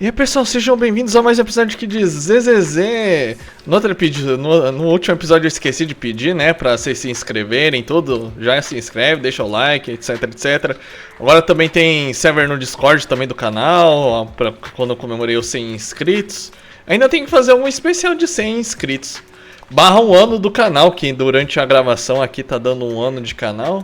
E aí pessoal, sejam bem-vindos a mais um episódio aqui de ZZZ. No último episódio eu esqueci de pedir, né, pra vocês se inscreverem, tudo. Já se inscreve, deixa o like, etc, etc. Agora também tem server no Discord também do canal, pra quando eu comemorei os 100 inscritos. Ainda tem que fazer um especial de 100 inscritos. Barra um ano do canal, que durante a gravação aqui tá dando um ano de canal.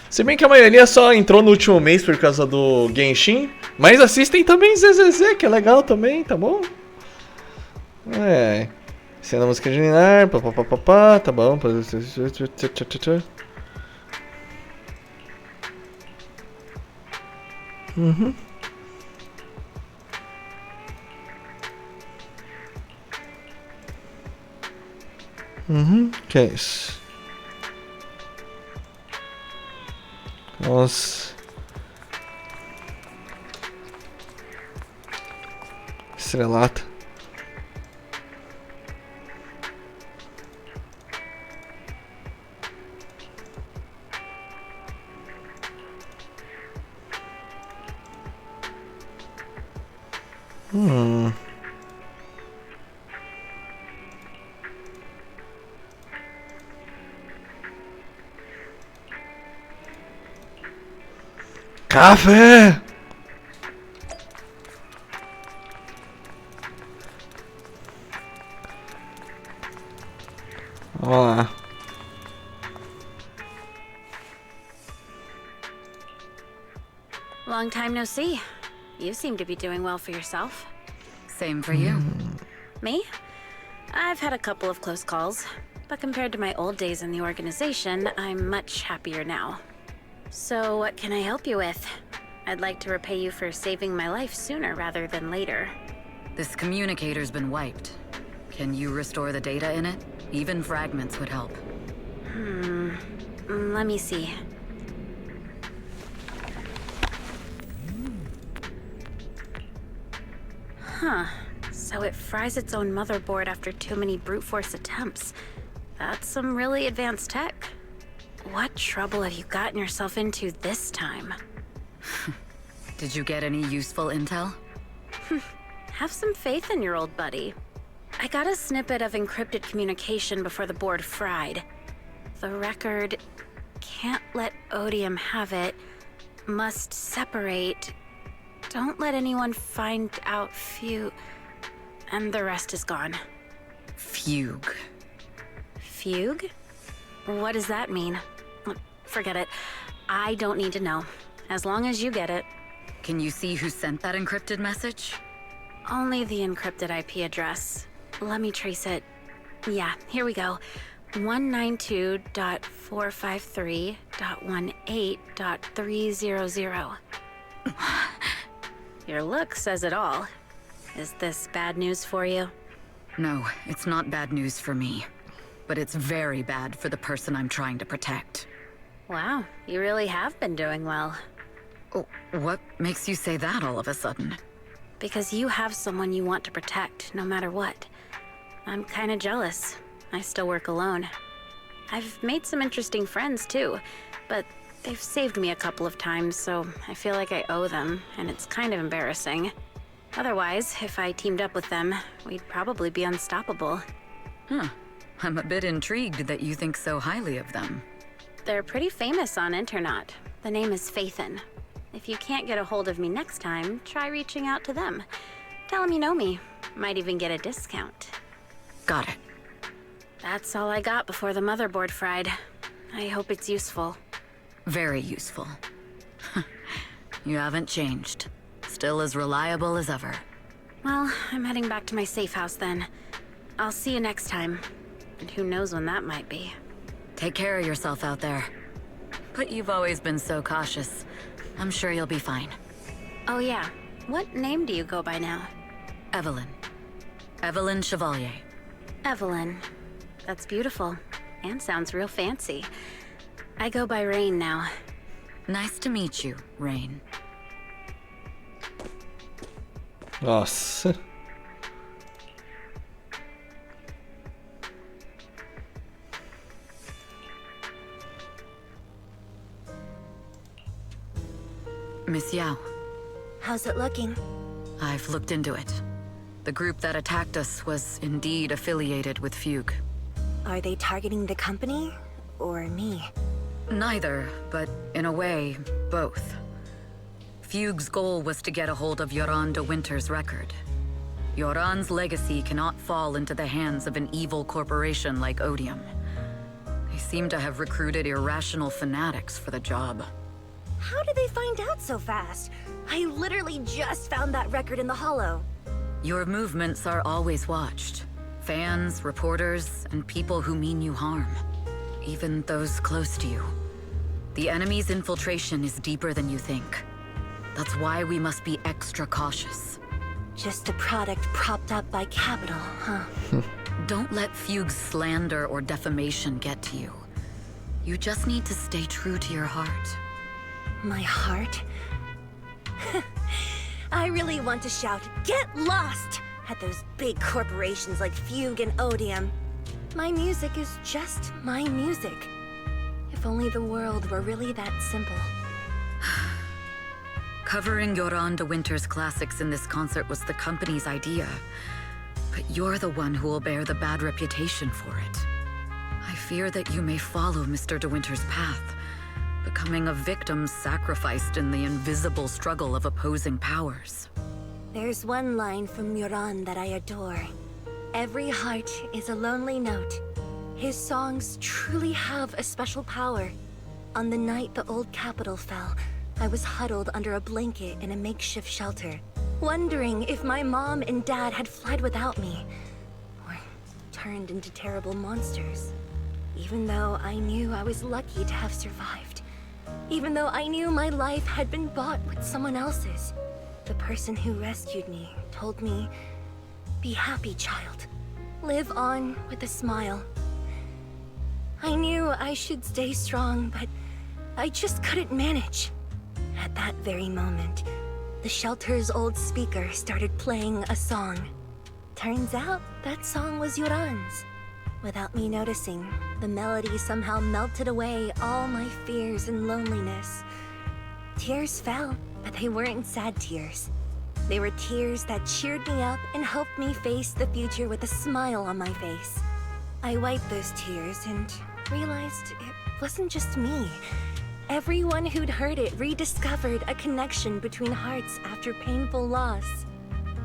Se bem que a maioria só entrou no último mês por causa do Genshin. Mas assistem também ZZZ, que é legal também, tá bom? É. Cena música de Ninar, papapá, tá bom. Uhum. Uhum. Que é isso? Nossa. Estrelata. Café! Vamos lá. Long time no see. You seem to be doing well for yourself. Same for you. Me? I've had a couple of close calls, but compared to my old days in the organization, I'm much happier now. So what can I help you with? I'd like to repay you for saving my life sooner rather than later. This communicator's been wiped. Can you restore the data in it? Even fragments would help. Let me see. Huh. So it fries its own motherboard after too many brute force attempts. That's some really advanced tech. What trouble have you gotten yourself into this time? Did you get any useful intel? Have some faith in your old buddy. I got a snippet of encrypted communication before the board fried. The record can't let Odium have it. Must separate. Don't let anyone find out and the rest is gone. Fugue. Fugue? What does that mean? Forget it. I don't need to know. As long as you get it. Can you see who sent that encrypted message? Only the encrypted IP address. Let me trace it. Yeah, here we go. 192.453.18.300. Your look says it all. Is this bad news for you? No, it's not bad news for me. But it's very bad for the person I'm trying to protect. Wow, you really have been doing well. Oh, what makes you say that all of a sudden? Because you have someone you want to protect, no matter what. I'm kinda jealous. I still work alone. I've made some interesting friends too, but they've saved me a couple of times, so I feel like I owe them, and it's kind of embarrassing. Otherwise, if I teamed up with them, we'd probably be unstoppable. Huh. I'm a bit intrigued that you think so highly of them. They're pretty famous on Internet. The name is Faithin. If you can't get a hold of me next time, try reaching out to them. Tell them you know me. Might even get a discount. Got it. That's all I got before the motherboard fried. I hope it's useful. Very useful. You haven't changed. Still as reliable as ever. Well, I'm heading back to my safe house then. I'll see you next time. And who knows when that might be. Take care of yourself out there. But you've always been so cautious. I'm sure you'll be fine. Oh yeah, what name do you go by now? Evelyn. Evelyn Chevalier. Evelyn. That's beautiful. And sounds real fancy. I go by Rain now. Nice to meet you, Rain. Nossa. Miss Yao. How's it looking? I've looked into it. The group that attacked us was indeed affiliated with Fugue. Are they targeting the company or me? Neither, but in a way, both. Fugue's goal was to get a hold of Yoran de Winter's record. Yoran's legacy cannot fall into the hands of an evil corporation like Odium. They seem to have recruited irrational fanatics for the job. How did they find out so fast? I literally just found that record in the hollow. Your movements are always watched. Fans, reporters, and people who mean you harm. Even those close to you. The enemy's infiltration is deeper than you think. That's why we must be extra cautious. Just a product propped up by capital, huh? Don't let Fugue's slander or defamation get to you. You just need to stay true to your heart. My heart? I really want to shout, "Get lost!" at those big corporations like Fugue and Odium. My music is just my music. If only the world were really that simple. Covering Yoran de Winter's classics in this concert was the company's idea. But you're the one who will bear the bad reputation for it. I fear that you may follow Mr. de Winter's path, becoming a victim sacrificed in the invisible struggle of opposing powers. There's one line from Yoran that I adore. Every heart is a lonely note. His songs truly have a special power. On the night the old capital fell, I was huddled under a blanket in a makeshift shelter, wondering if my mom and dad had fled without me, or turned into terrible monsters. Even though I knew I was lucky to have survived. Even though I knew my life had been bought with someone else's. The person who rescued me told me, "Be happy, child. Live on with a smile." I knew I should stay strong, but I just couldn't manage. At that very moment, the shelter's old speaker started playing a song. Turns out that song was Yoran's. Without me noticing, the melody somehow melted away all my fears and loneliness. Tears fell, but they weren't sad tears. They were tears that cheered me up and helped me face the future with a smile on my face. I wiped those tears and realized it wasn't just me. Everyone who'd heard it rediscovered a connection between hearts after painful loss.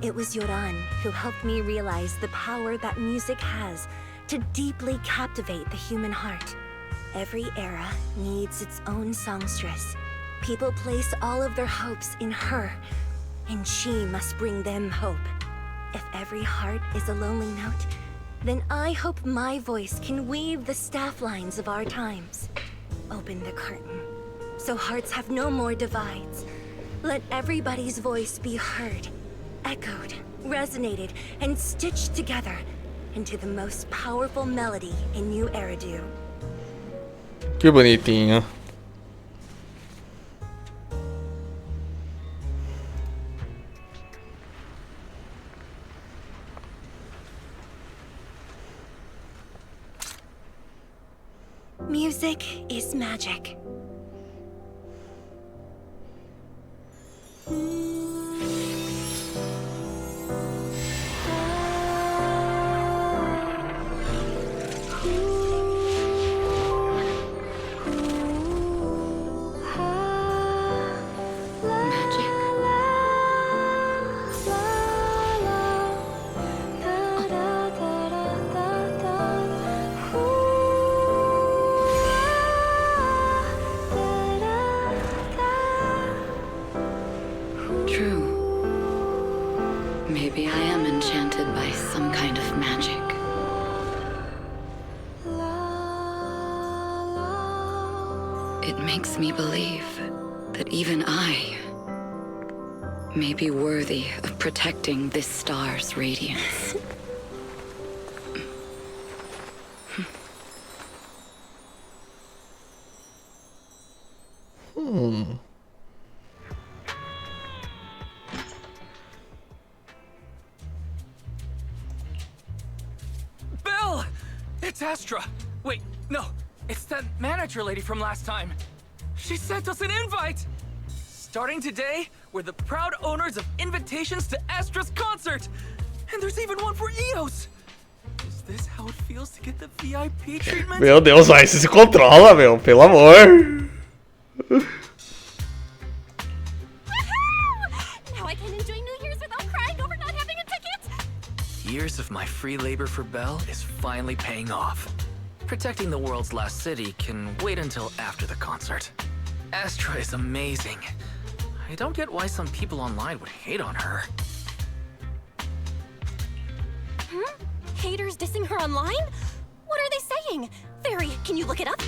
It was Yoran who helped me realize the power that music has to deeply captivate the human heart. Every era needs its own songstress. People place all of their hopes in her, and she must bring them hope. If every heart is a lonely note, then I hope my voice can weave the staff lines of our times. Open the curtain, so hearts have no more divides. Let everybody's voice be heard, echoed, resonated, and stitched together into the most powerful melody in New Eridu. Que bonitinho. Music is magic. True. Maybe I am enchanted by some kind of magic. It makes me believe that even I may be worthy of protecting this star's radiance. Bill! It's Astra! Wait, no. It's that manager lady from last time. She sent us an invite! Starting today, We're the proud owners of invitations to Astra's concert! And there's even one for Eos! Is this how it feels to get the VIP treatment? Meu Deus, vai, você se controla, meu, pelo amor. Now I can enjoy New Year's without crying over not having a ticket! Years of my free labor for Belle is finally paying off. Protecting the world's last city can wait until after the concert. Astra is amazing. I don't get why some people online would hate on her. Haters dissing her online? What are they saying? Fairy, can you look it up?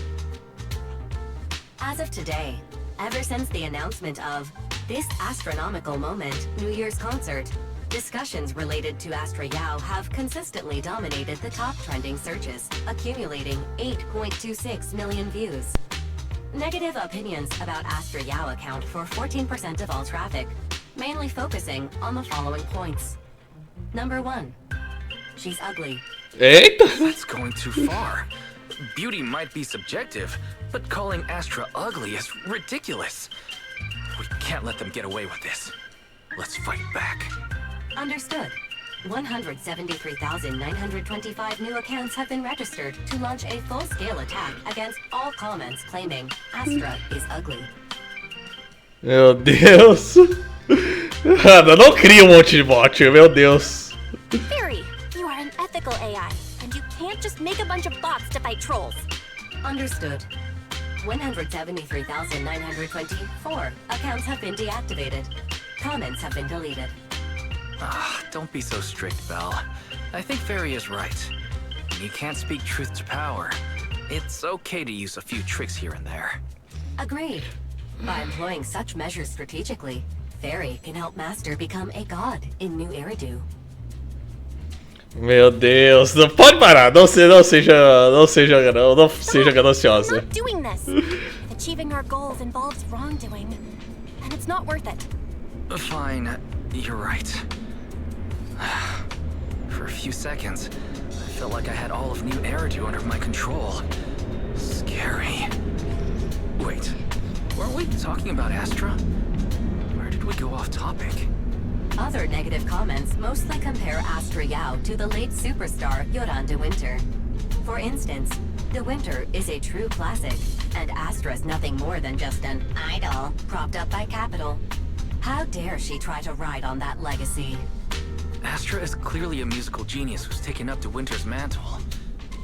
As of today, ever since the announcement of this astronomical moment, New Year's concert, discussions related to Astra Yao have consistently dominated the top trending searches, accumulating 8.26 million views. Negative opinions about Astra Yao account for 14% of all traffic, mainly focusing on the following points. Number 1. She's ugly. Eita! That's going too far. Beauty might be subjective, but calling Astra ugly is ridiculous. We can't let them get away with this. Let's fight back. Understood. 173,925 new accounts have been registered to launch a full-scale attack against all comments claiming Astra is ugly. Meu Deus. Ana, não cria monte de bot, meu Deus. Fairy, you are an ethical AI, and you can't just make a bunch of bots to fight trolls. Understood. 173,924 accounts have been deactivated. Comments have been deleted. Don't be so strict, Belle. I think Fairy is right. When you can't speak truth to power, it's okay to use a few tricks here and there. Agreed. By employing such measures strategically, Fairy can help Master become a god in New Eridu. Meu Deus, não pode parar, não seja I'm gananciosa. not doing this. Achieving our goals involves wrongdoing, and it's not worth it. Fine, you're right. For a few seconds, I felt like I had all of New Eridu under my control. Scary. Wait, weren't we talking about Astra? Where did we go off topic? Other negative comments mostly compare Astra Yao to the late superstar Yoran de Winter. For instance, De Winter is a true classic, and Astra's nothing more than just an idol propped up by capital. How dare she try to ride on that legacy? Astra is clearly a musical genius who's taken up De Winter's mantle.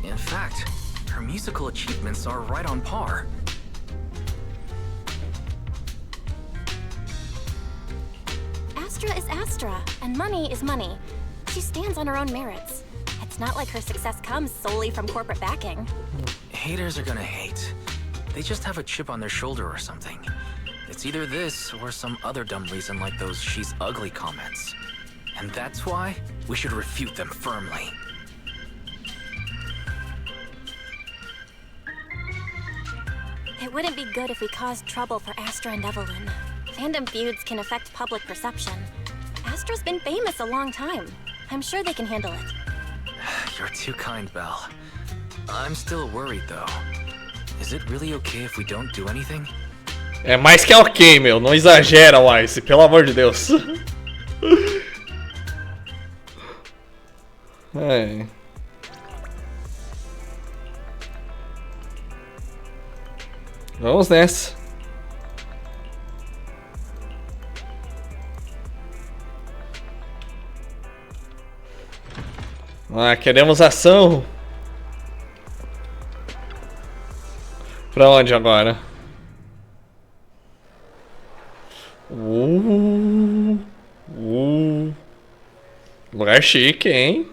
In fact, her musical achievements are right on par. Astra is Astra, and money is money. She stands on her own merits. It's not like her success comes solely from corporate backing. Haters are gonna hate. They just have a chip on their shoulder or something. It's either this or some other dumb reason like those "she's ugly" comments. And that's why we should refute them firmly. It wouldn't be good if we caused trouble for Astra and Evelyn. Fandom feuds can affect public perception. Astra's been famous a long time. I'm sure they can handle it. You're too kind, Belle. I'm still worried, though. Is it really okay if we don't do anything? É mais que ok, meu. Não exagera, Wise. Pelo amor de Deus. É. Vamos nessa. Ah, queremos ação. Pra onde agora? Lugar chique, hein?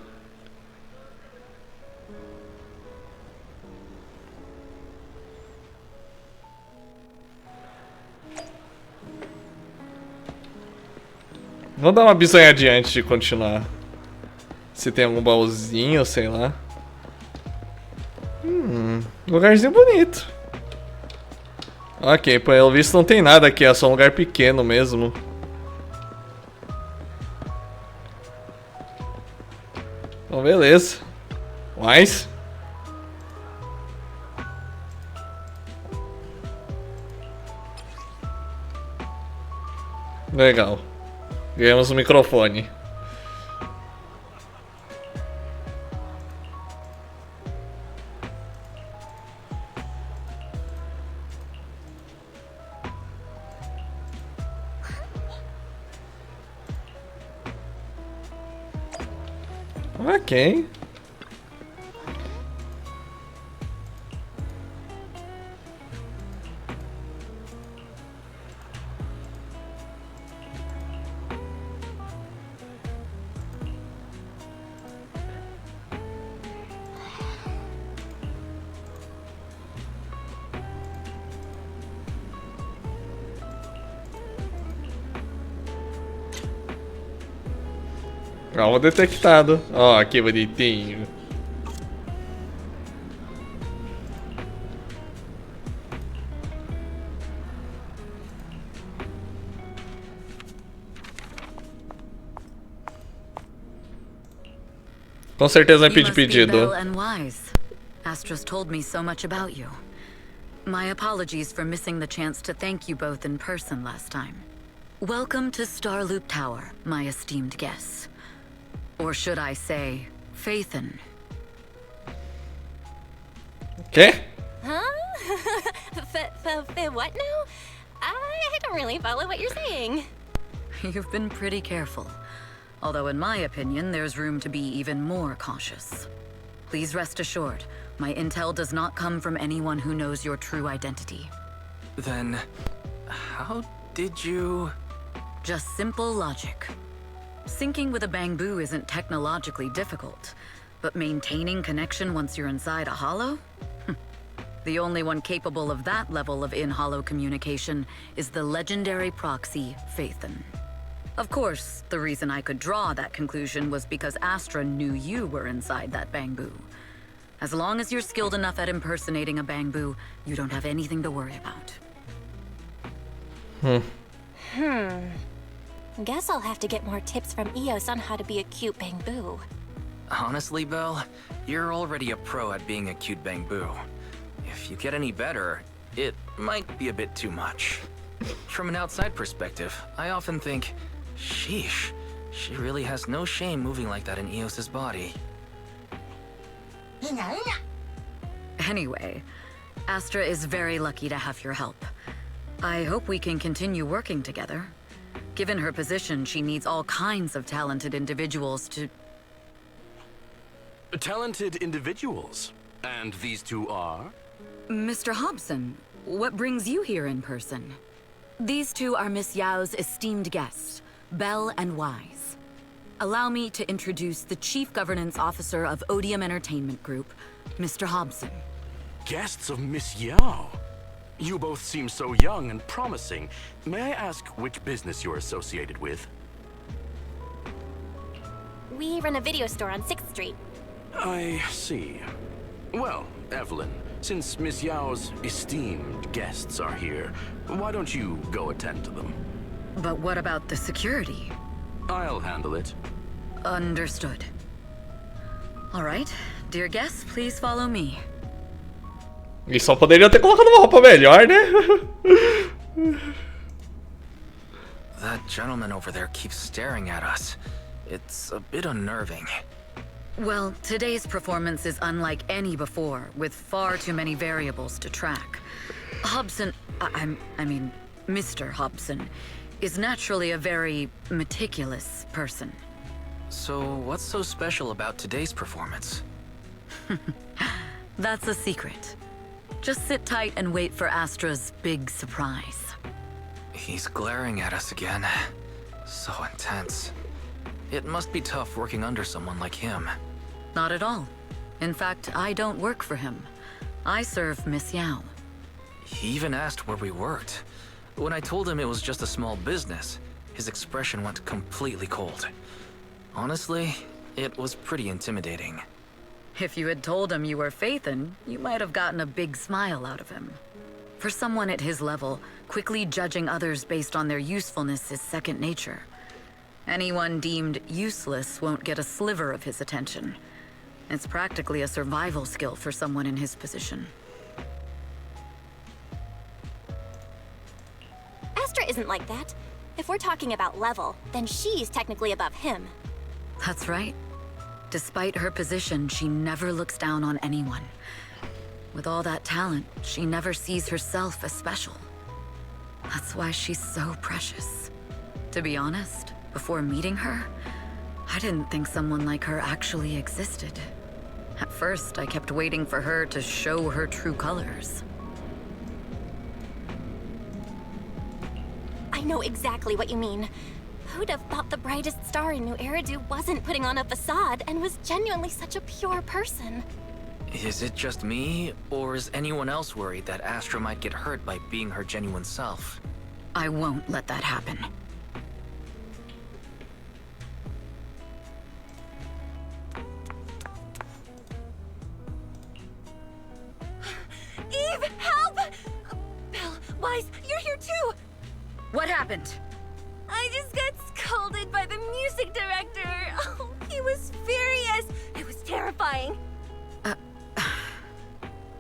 Vamos dar uma bisonhadinha antes de continuar. Se tem algum baúzinho, sei lá. Lugarzinho bonito. Ok, pelo visto não tem nada aqui, é só um lugar pequeno mesmo. Então, beleza. Mais? Legal. Ganhamos um microfone. Ok. Alvo detectado. Ó, que bonitinho. Com certeza vai You pedir must be pedido. Belle and Wise. Astra's told me so much about you. My apologies for missing the chance to thank you both in person last time. Welcome to Starloop Tower, my esteemed guests. Or should I say, Faithin. Quê? Huh? What now? I don't really follow what you're saying. You've been pretty careful. Although in my opinion, there's room to be even more cautious. Please rest assured, my intel does not come from anyone who knows your true identity. Then, how did you... Just simple logic. Syncing with a bamboo isn't technologically difficult, but maintaining connection once you're inside a hollow? The only one capable of that level of in-hollow communication is the legendary proxy, Faithin. Of course, the reason I could draw that conclusion was because Astra knew you were inside that bamboo. As long as you're skilled enough at impersonating a bamboo, you don't have anything to worry about. Guess I'll have to get more tips from Eos on how to be a cute bamboo. Honestly, Belle, you're already a pro at being a cute bamboo. If you get any better, it might be a bit too much. From an outside perspective, I often think, sheesh, she really has no shame moving like that in Eos's body. Anyway, Astra is very lucky to have your help. I hope we can continue working together. Given her position, she needs all kinds of talented individuals to... Talented individuals? And these two are? Mr. Hobson, what brings you here in person? These two are Miss Yao's esteemed guests, Belle and Wise. Allow me to introduce the Chief Governance Officer of Odium Entertainment Group, Mr. Hobson. Guests of Miss Yao? You both seem so young and promising. May I ask which business you're associated with? We run a video store on 6th Street. I see. Well, Evelyn, since Miss Yao's esteemed guests are here, why don't you go attend to them? But what about the security? I'll handle it. Understood. All right, dear guests, please follow me. E só poderiam ter colocado uma roupa melhor, né? That gentleman over there keeps staring at us. It's a bit unnerving. Well, today's performance is unlike any before, with far too many variables to track. Hobson, I mean, Mr. Hobson, is naturally a very meticulous person. So, what's so special about today's performance? That's a secret. Just sit tight and wait for Astra's big surprise. He's glaring at us again. So intense. It must be tough working under someone like him. Not at all. In fact, I don't work for him. I serve Miss Yao. He even asked where we worked. When I told him it was just a small business, his expression went completely cold. Honestly, it was pretty intimidating. If you had told him you were Faithin, you might have gotten a big smile out of him. For someone at his level, quickly judging others based on their usefulness is second nature. Anyone deemed useless won't get a sliver of his attention. It's practically a survival skill for someone in his position. Astra isn't like that. If we're talking about level, then she's technically above him. That's right. Despite her position, she never looks down on anyone. With all that talent, she never sees herself as special. That's why she's so precious. To be honest, before meeting her, I didn't think someone like her actually existed. At first, I kept waiting for her to show her true colors. I know exactly what you mean. Who'd have thought the brightest star in New Eridu wasn't putting on a facade and was genuinely such a pure person? Is it just me, or is anyone else worried that Astra might get hurt by being her genuine self? I won't let that happen. Eve, help! Belle, Wise, you're here too! What happened? I just got scolded by the music director. Oh, he was furious. It was terrifying.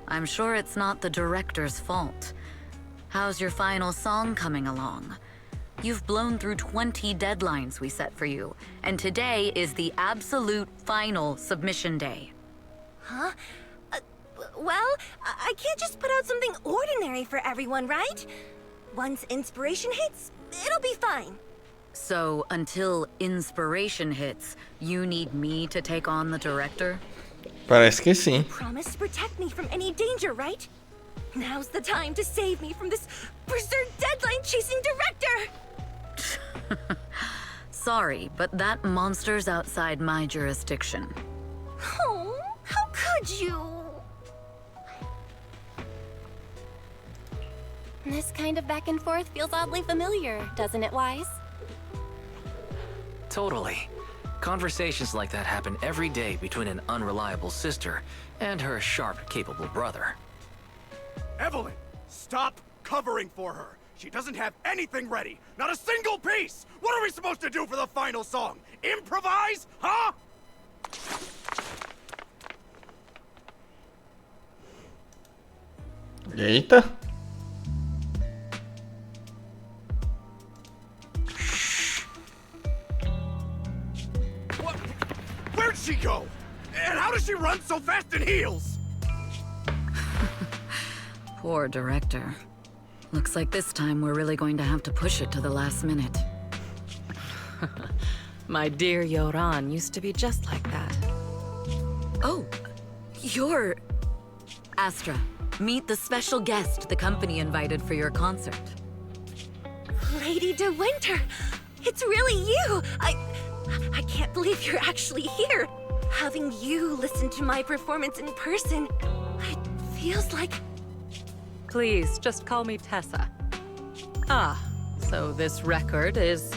I'm sure it's not the director's fault. How's your final song coming along? You've blown through 20 deadlines we set for you, and today is the absolute final submission day. Huh? Well, I can't just put out something ordinary for everyone, right? Once inspiration hits, it'll be fine. So, until inspiration hits, you need me to take on the director? Parece que sim. Promise to protect me from any danger, right? Now's the time to save me from this berserk deadline-chasing director! Sorry, but that monster's outside my jurisdiction. Oh, how could you? This kind of back and forth feels oddly familiar, doesn't it, Wise? Totally. Conversations like that happen every day between an unreliable sister and her sharp, capable brother. Evelyn, stop covering for her. She doesn't have anything ready. Not a single piece. What are we supposed to do for the final song? Improvise? Huh? Eita. Where'd she go? And how does she run so fast in heels? Poor director. Looks like this time we're really going to have to push it to the last minute. My dear Yoran used to be just like that. Oh, you're... Astra, meet the special guest the company invited for your concert. Lady De Winter! It's really you! I can't believe you're actually here! Having you listen to my performance in person, it feels like... Please, just call me Tessa. Ah, so this record is...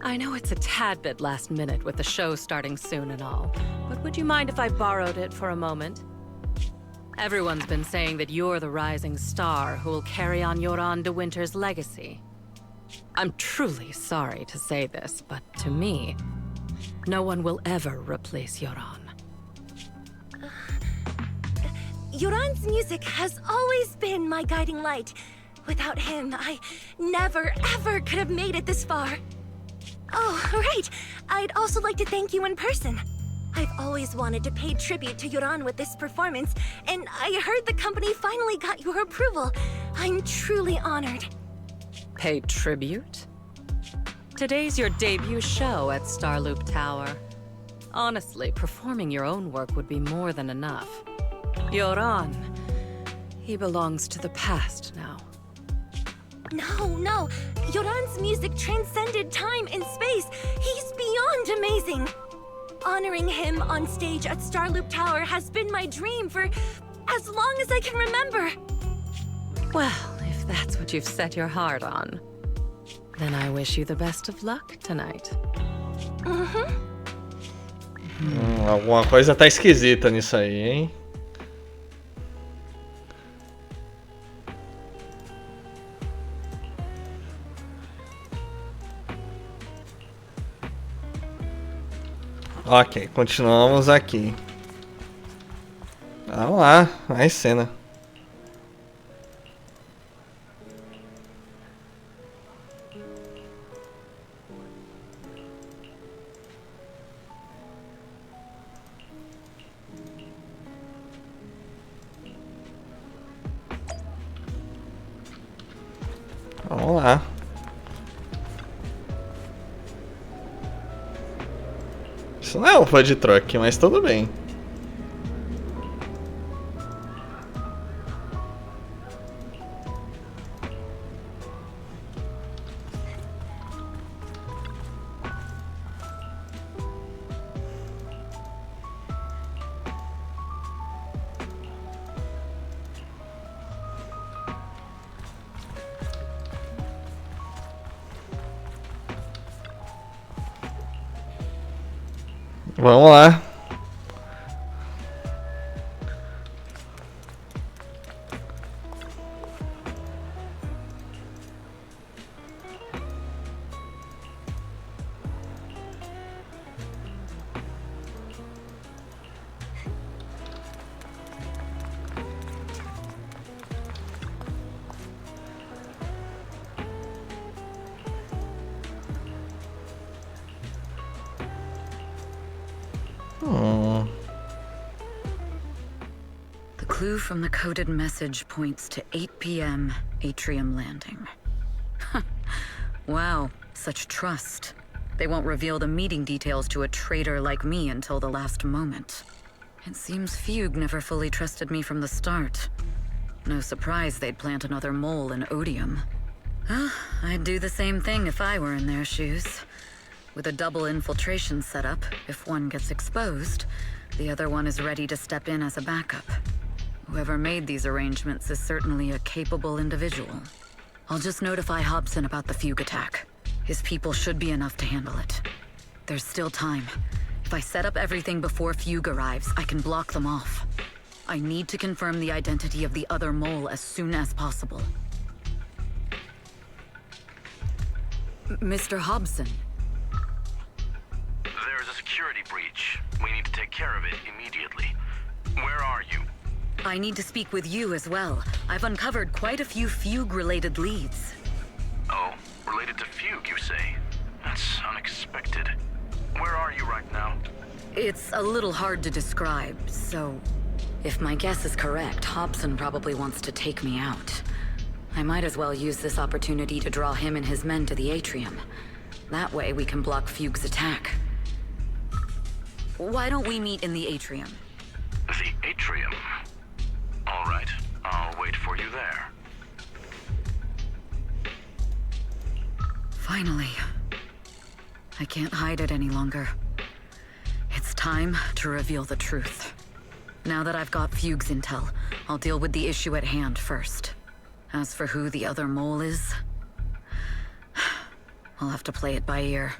I know it's a tad bit last minute with the show starting soon and all, but would you mind if I borrowed it for a moment? Everyone's been saying that you're the rising star who will carry on Yoran De Winter's legacy. I'm truly sorry to say this, but to me, no one will ever replace Yoran. Yoran's music has always been my guiding light. Without him, I never, ever could have made it this far. Oh, right. I'd also like to thank you in person. I've always wanted to pay tribute to Yoran with this performance, and I heard the company finally got your approval. I'm truly honored. Pay tribute? Today's your debut show at Starloop Tower. Honestly, performing your own work would be more than enough. Yoran, he belongs to the past now. No. Yoran's music transcended time and space. He's beyond amazing. Honoring him on stage at Starloop Tower has been my dream for as long as I can remember. Well, if that's what you've set your heart on, then I wish you the best of luck tonight. Alguma coisa tá esquisita nisso aí, hein? Ok, continuamos aqui. Vamos lá, mais cena. Isso não é um food truck, mas tudo bem. Vamos lá. The clue from the coded message points to 8 p.m. Atrium Landing. Wow, such trust. They won't reveal the meeting details to a traitor like me until the last moment. It seems Fugue never fully trusted me from the start. No surprise they'd plant another mole in Odium. I'd do the same thing if I were in their shoes. With a double infiltration setup, if one gets exposed, the other one is ready to step in as a backup. Whoever made these arrangements is certainly a capable individual. I'll just notify Hobson about the Fugue attack. His people should be enough to handle it. There's still time. If I set up everything before Fugue arrives, I can block them off. I need to confirm the identity of the other mole as soon as possible. Mr. Hobson. There's a security breach. We need to take care of it immediately. Where are you? I need to speak with you as well. I've uncovered quite a few Fugue-related leads. Oh, related to Fugue, you say? That's unexpected. Where are you right now? It's a little hard to describe, so... If my guess is correct, Hobson probably wants to take me out. I might as well use this opportunity to draw him and his men to the Atrium. That way we can block Fugue's attack. Why don't we meet in the Atrium? The Atrium? All right, I'll wait for you there. Finally. I can't hide it any longer. It's time to reveal the truth. Now that I've got Fugue's intel, I'll deal with the issue at hand first. As for who the other mole is, I'll have to play it by ear.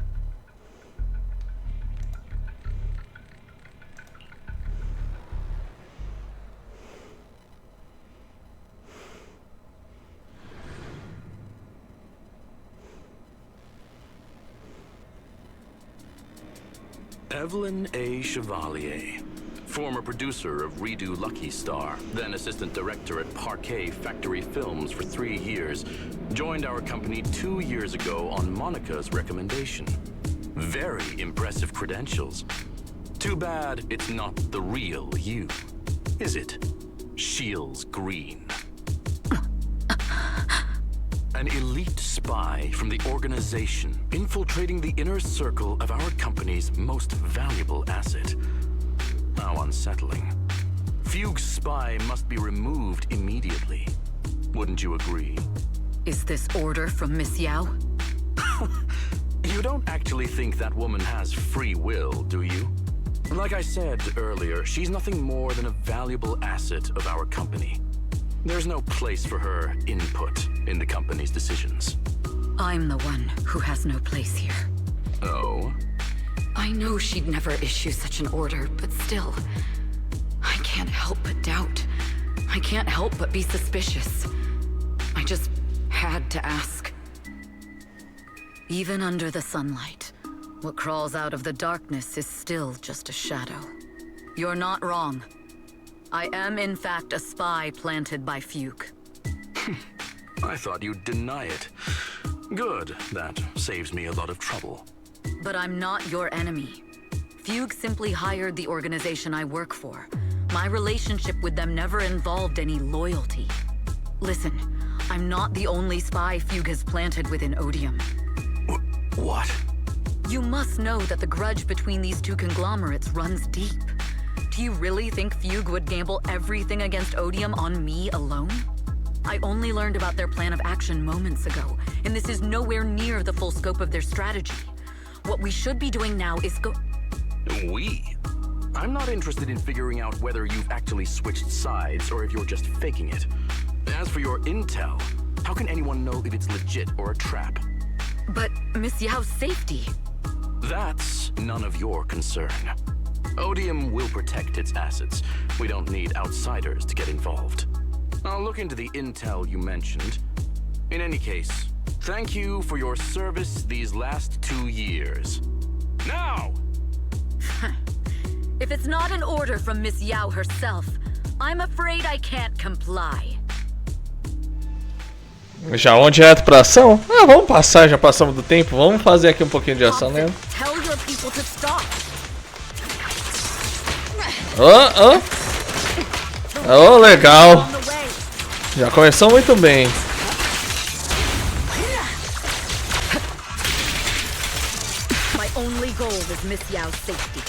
Evelyn A. Chevalier, former producer of Redo Lucky Star, then assistant director at Parquet Factory Films for 3 years, joined our company 2 years ago on Monica's recommendation. Very impressive credentials. Too bad it's not the real you, is it? Shields Green. An elite spy from the organization, infiltrating the inner circle of our company's most valuable asset. How unsettling. Fugue's spy must be removed immediately. Wouldn't you agree? Is this order from Miss Yao? You don't actually think that woman has free will, do you? Like I said earlier, she's nothing more than a valuable asset of our company. There's no place for her input in the company's decisions. I'm the one who has no place here. Oh? I know she'd never issue such an order, but still, I can't help but doubt. I can't help but be suspicious. I just had to ask. Even under the sunlight, what crawls out of the darkness is still just a shadow. You're not wrong. I am, in fact, a spy planted by Fugue. I thought you'd deny it. Good. That saves me a lot of trouble. But I'm not your enemy. Fugue simply hired the organization I work for. My relationship with them never involved any loyalty. Listen, I'm not the only spy Fugue has planted within Odium. What? You must know that the grudge between these two conglomerates runs deep. Do you really think Fugue would gamble everything against Odium on me alone? I only learned about their plan of action moments ago, and this is nowhere near the full scope of their strategy. What we should be doing now is We? I'm not interested in figuring out whether you've actually switched sides or if you're just faking it. As for your intel, how can anyone know if it's legit or a trap? But Miss Yao's safety... That's none of your concern. Odium will protect its assets. We don't need outsiders to get involved. I'll look into the intel you mentioned. In any case, thank you for your service these last 2 years. Now! If it's not an order from Miss Yao herself, I'm afraid I can't comply. Já vamos direto pra ação? Ah, vamos passar, já passamos do tempo. Vamos fazer aqui um pouquinho de ação, né? Tell your people to stop. Oh, legal. Já começou muito bem. My only goal is Miss Yao's safety.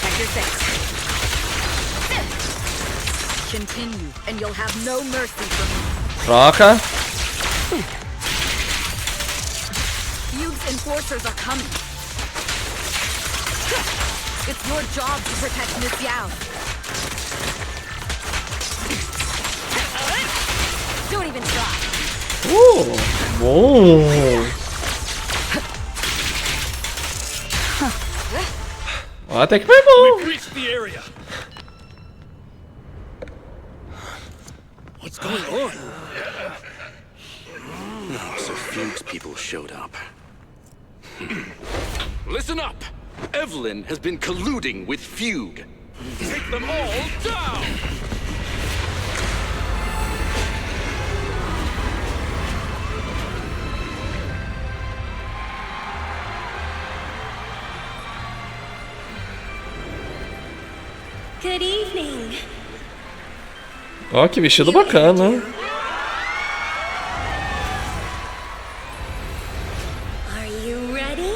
Check your six. Continue, and you'll have no mercy from me. Troca. Fugue's enforcers are coming. It's your job to protect Miss Yao. Don't even try. Bom. Até que foi bom. Reached the area. What's going on? Oh, so Fugue's people showed up. Listen up! Evelyn has been colluding with Fugue. Take them all down! Good evening. Ó, que vestido bacana. Are you ready?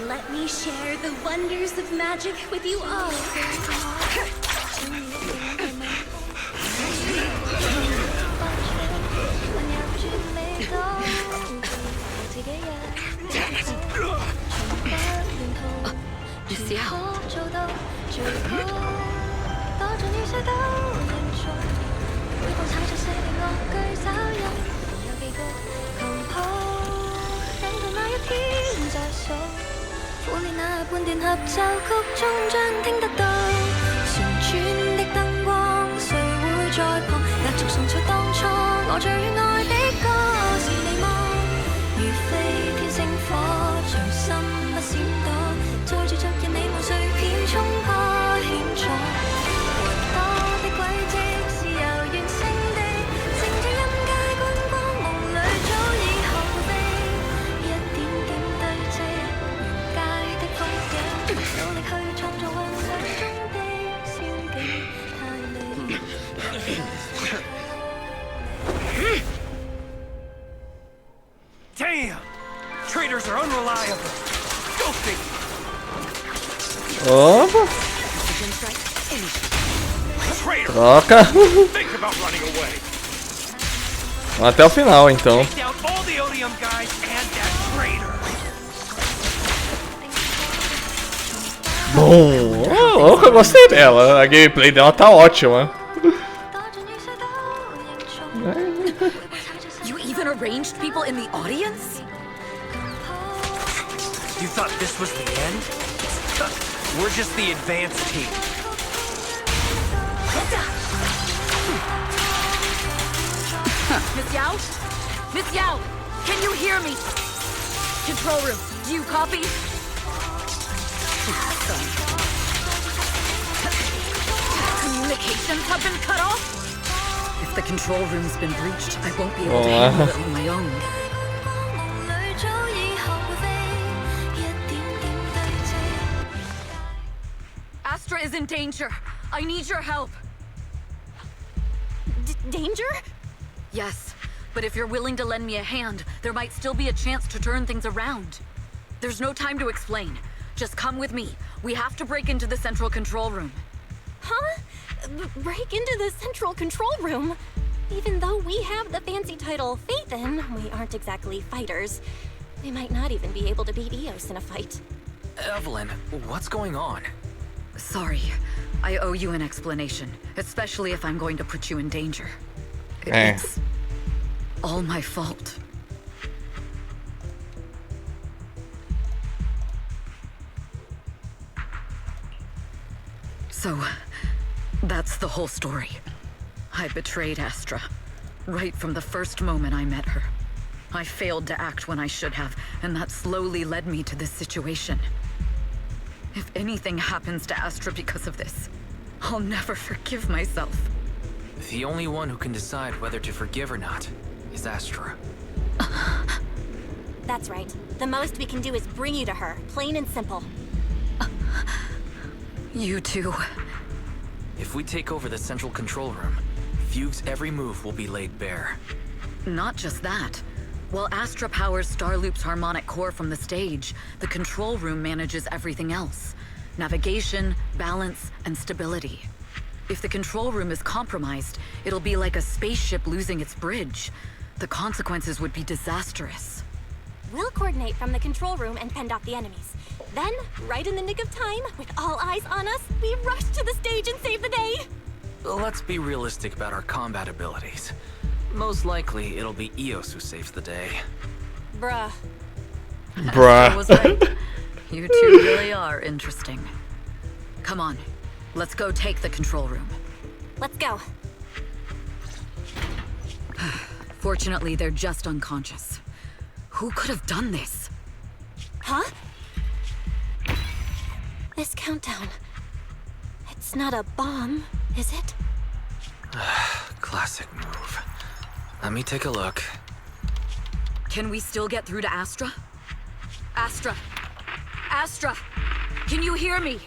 Let me share the wonders of magic with you all. Miss Yao. Damn! Traitors are unreliable. Go figure. Opa. Traitor! Troca. Think about running away. Até o final, então. Take down all the Odium guys and that traitor. Bom, eu gostei dela. A gameplay dela tá ótima. You even arranged people in the audience? You thought this was the end? We're just the advanced team. Miss Yao? Miss Yao, can you hear me? Control room, do you copy? Communications have been cut off? If the control room's been breached, I won't be able to handle it on my own. Astra is in danger. I need your help. Danger? Yes. But if you're willing to lend me a hand, there might still be a chance to turn things around. There's no time to explain. Just come with me. We have to break into the central control room. Huh? Break into the central control room? Even though we have the fancy title Phaethon, we aren't exactly fighters. We might not even be able to beat Eos in a fight. Evelyn, what's going on? Sorry. I owe you an explanation, especially if I'm going to put you in danger. Eh. It's all my fault. So, that's the whole story. I betrayed Astra, right from the first moment I met her. I failed to act when I should have, and that slowly led me to this situation. If anything happens to Astra because of this, I'll never forgive myself. The only one who can decide whether to forgive or not is Astra. That's right. The most we can do is bring you to her, plain and simple. You too. If we take over the central control room, Fugue's every move will be laid bare. Not just that. While Astra powers Starloop's harmonic core from the stage, the control room manages everything else. Navigation, balance, and stability. If the control room is compromised, it'll be like a spaceship losing its bridge. The consequences would be disastrous. We'll coordinate from the control room and fend off the enemies. Then, right in the nick of time, with all eyes on us, we rush to the stage and save the day! Let's be realistic about our combat abilities. Most likely, it'll be Eos who saves the day. Bruh. Astra was right. You two really are interesting. Come on, let's go take the control room. Let's go. Fortunately, they're just unconscious. Who could have done this? Huh? This countdown. It's not a bomb, is it? Classic move. Let me take a look. Can we still get through to Astra? Astra! Astra! Can you hear me?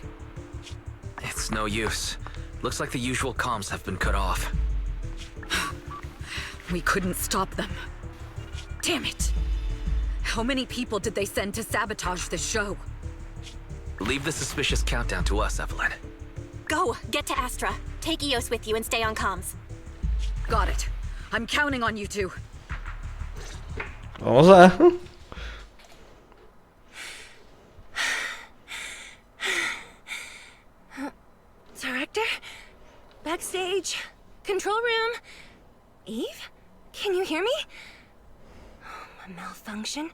It's no use. Looks like the usual comms have been cut off. We couldn't stop them. Damn it! How many people did they send to sabotage this show? Leave the suspicious countdown to us, Evelyn. Go! Get to Astra. Take Eos with you and stay on comms. Got it. I'm counting on you two. Vamos lá. Director? Backstage? Control room? Eve? Can you hear me? A malfunction?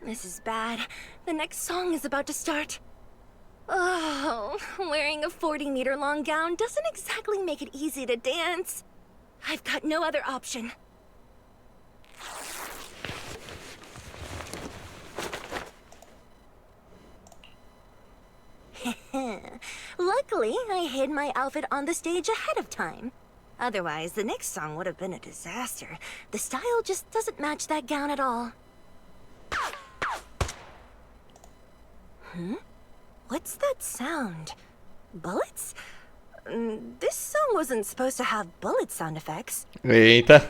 This is bad. The next song is about to start. Oh, wearing a 40-meter-long gown doesn't exactly make it easy to dance. I've got no other option. Luckily, I hid my outfit on the stage ahead of time. Otherwise, the next song would have been a disaster. The style just doesn't match that gown at all. What's that sound? Bullets? This song wasn't supposed to have bullet sound effects. Eita.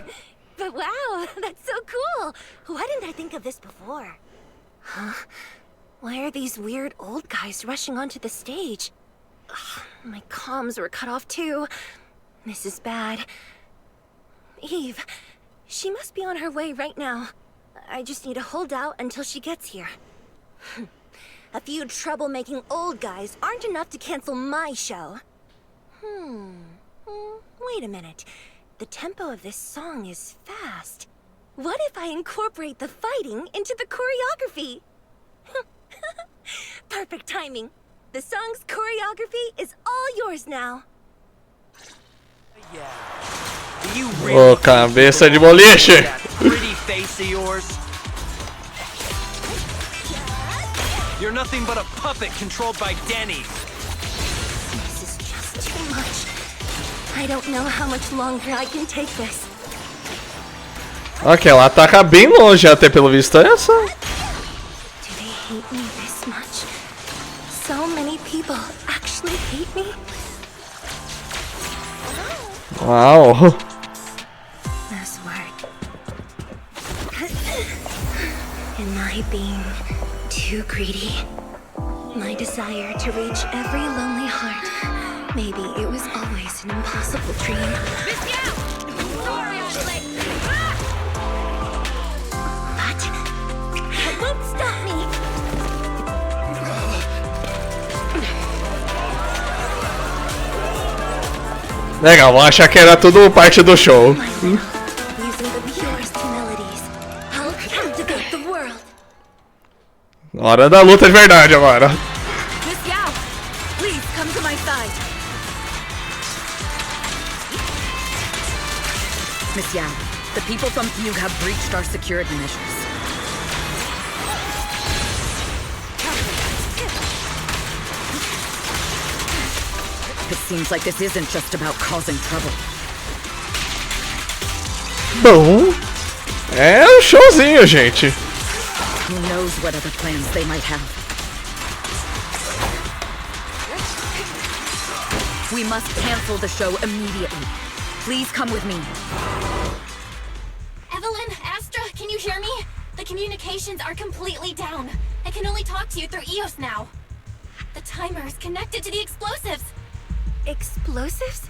But wow, that's so cool! Why didn't I think of this before? Huh? Why are these weird old guys rushing onto the stage? Ugh, my comms were cut off too. This is bad. Eve, she must be on her way right now. I just need to hold out until she gets here. A few troublemaking old guys aren't enough to cancel my show. Wait a minute. The tempo of this song is fast. What if I incorporate the fighting into the choreography? Perfect timing. The song's choreography is all yours now. Ô, cabeça de boliche. Pretty face of yours. You're nothing but a puppet controlled by Denny. This is just too much. I don't know how much longer I can take this. Ok, ela ataca bem longe até pelo visto essa. Do they hate me this much? So many people actually hate me? Uau. Nice work. Am I being too greedy? My desire to reach every lonely heart. Maybe it was always an impossible dream. But that won't stop me. Legal, vão achar que era tudo parte do show. Using the purest melodies, I'll captivate the world. Hora da luta de verdade agora. Miss Yao, please come to my side. Miss Yao, the people from Fugue have breached our security measures. It seems like this isn't just about causing trouble. Bom, é um showzinho, gente. Who knows what other plans they might have? We must cancel the show immediately. Please come with me. Evelyn, Astra, can you hear me? The communications are completely down. I can only talk to you through EOS now. The timer is connected to the explosives. Explosives?